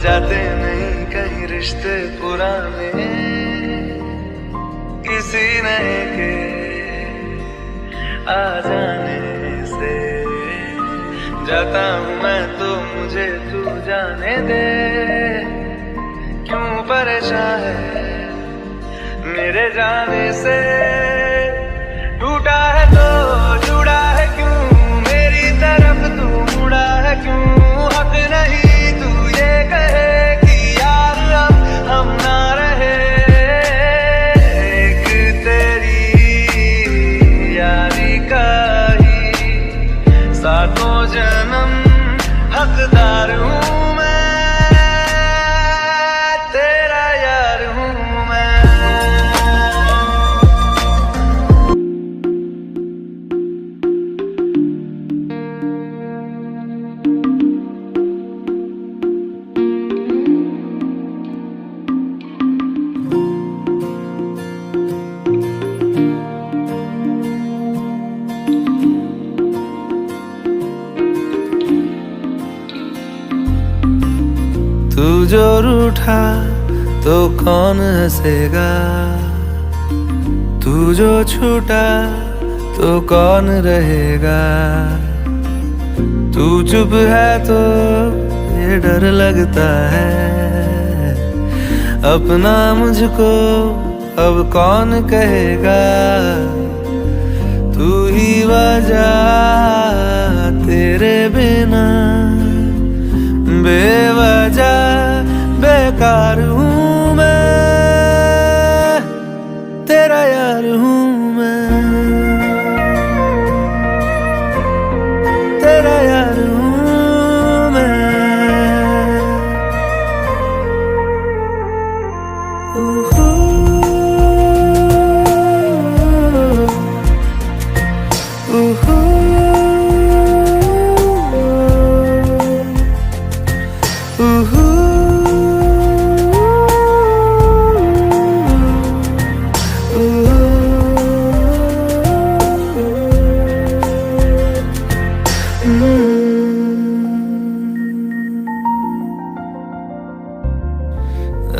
जाते नहीं कहीं रिश्ते पुराने किसी नए के आ जाने से। जाता हूँ मैं तो मुझे तू जाने दे, क्यों परेशान है मेरे जाने से। टूटा है तो जुड़ा है क्यों, मेरी तरफ तू मुड़ा है क्यों। हक नहीं तू ये कहे कि यार अब हम ना रहे। एक तेरी यारी का ही सातों जन्म हकदार हूँ मैं, तेरा यार हूँ मैं। तू जो रूठा तो कौन हंसेगा, तू जो छूटा तो कौन रहेगा। तू चुप है तो ये डर लगता है, अपना मुझको अब कौन कहेगा। तू ही वजह तेरे बिना बेवजह बेकार हूँ मैं, तेरा यार हूँ मैं, तेरा यार हूँ मैं।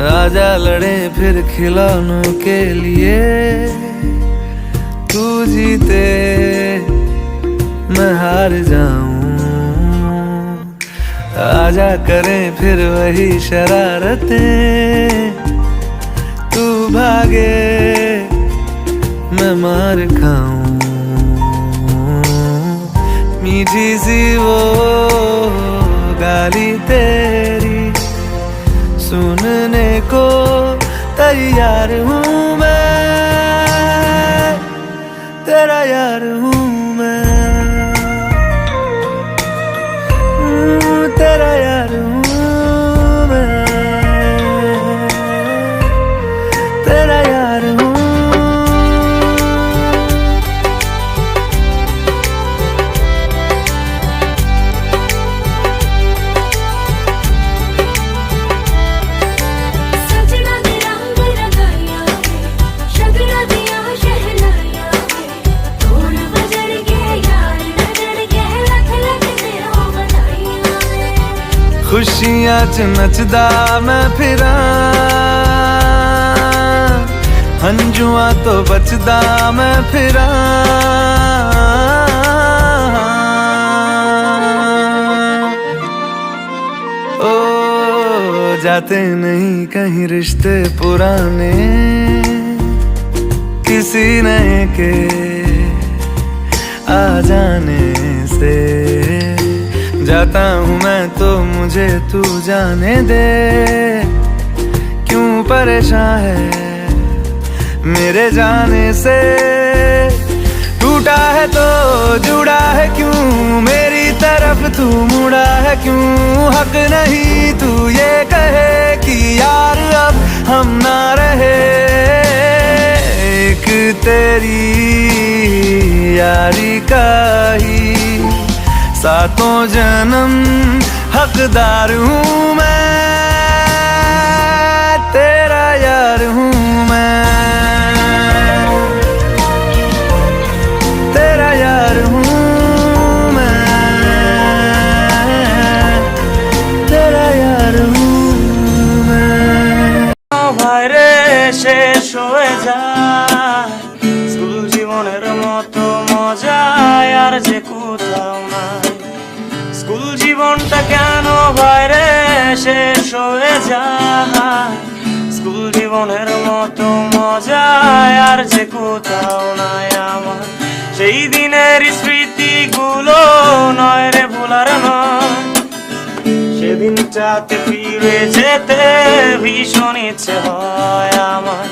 आजा लड़े फिर खिलौनों के लिए, तू जीते मैं हार जाऊं। आजा करें फिर वही शरारतें, तू भागे मैं मार खाऊं। मीठी सी वो गाली तेरी सुनने को तैयार हूँ मैं, तेरा यार हूँ मैं, तेरा यार हूँ मैं, तेरा यार हूँ। खुशियां च नचदा मैं फिरा, हंजुआं तो बचदा मैं फिरा। ओ जाते नहीं कहीं रिश्ते पुराने किसी नए के आ जाने से। जाता हूँ मैं तो मुझे तू जाने दे, क्यों परेशान है मेरे जाने से। टूटा है तो जुड़ा है क्यों, मेरी तरफ तू मुड़ा है क्यों। हक नहीं तू ये कहे कि यार अब हम ना रहे। एक तेरी यारी का ही सातों जन्म हकदार हूँ मैं, तेरा यार हूँ मैं, तेरा यार हूँ मैं, तेरा यार हूँ। শেষ হয়ে যায়। স্কুল জীবনের মতো মজায় আর যে কোথাও নাই আমার। সেই দিনের স্মৃতিগুলো নয় রে ভোলার নয়। সেদিনটাতে ফিরে যেতে ভীষণ ইচ্ছে হয় আমার।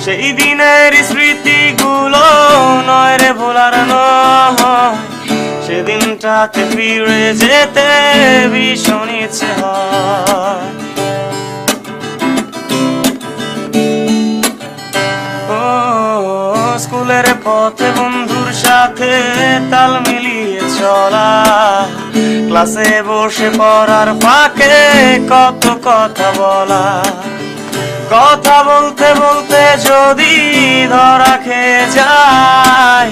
সেই দিনের স্মৃতিগুলো নয় রে ভোলার নয়। সেদিনটাতে ফিরে যেতে ভীষণ ইচ্ছে হয়। ও স্কুলের পথে বন্ধুর সাথে তাল মিলিয়ে চলা, ক্লাসে বসে পড়ার ফাঁকে কত কথা বলা। কথা বলতে বলতে যদি ধরা খেয়ে যায়,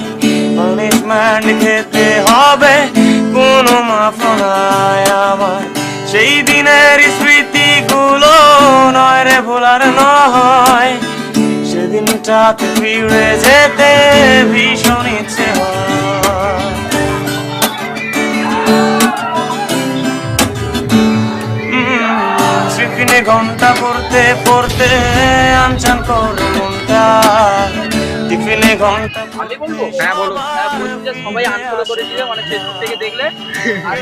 পানিশমেন্ট খেতে হবে কোনো মাফ নাই আমার। সেই দিনের স্মৃতিগুলো নয় রে ভোলার নয়। সেদিনটাতে ফিরে যেতে ভীষণ ইচ্ছে হয়। টিফিনে ঘন্টা পড়তে পড়তে আনচান করে মনটা। টিফিনে ঘন্টা আমি বলবো? হ্যাঁ বলো। বলছি যে সবাই আনফলো করে দিলে, মানে ফেসবুক থেকে দেখলে আর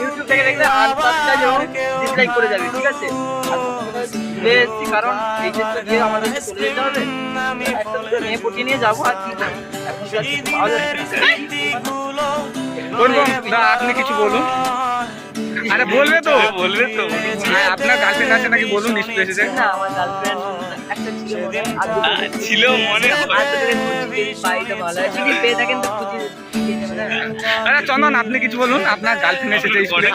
ইউটিউব থেকে দেখলে আনসাবস্ক্রাইব এবং ডিসলাইক করে যাবে, ঠিক আছে? আর ভুলে এসেছি কারণ এই যে তো গিয়ে আমাদের চলে যেতে হবে, একটা দুটো মেয়ে পটিয়ে নিয়ে যাবো আর কি করবো। এখন যাচ্ছি, পাওয়া যাচ্ছে না। বলবো না, আপনি কিছু বলুন। আরে বলবে তো, বলবে তো। হ্যাঁ, আপনার গার্লফ্রেন্ড আছে নাকি বলুন, নিশ্চয়ই এসেছে। না, আমার গার্লফ্রেন্ড একটা ছিল মনে, আর দুটো ছিল মনে। আর দুটো খুঁজছি, পাইতে ভালো হয়। যদি পেয়ে থাকেন তো খুঁজে আরে চন্দন, আপনি কিছু বলুন, আপনার গার্লফ্রেন্ড এসেছে স্কুলে।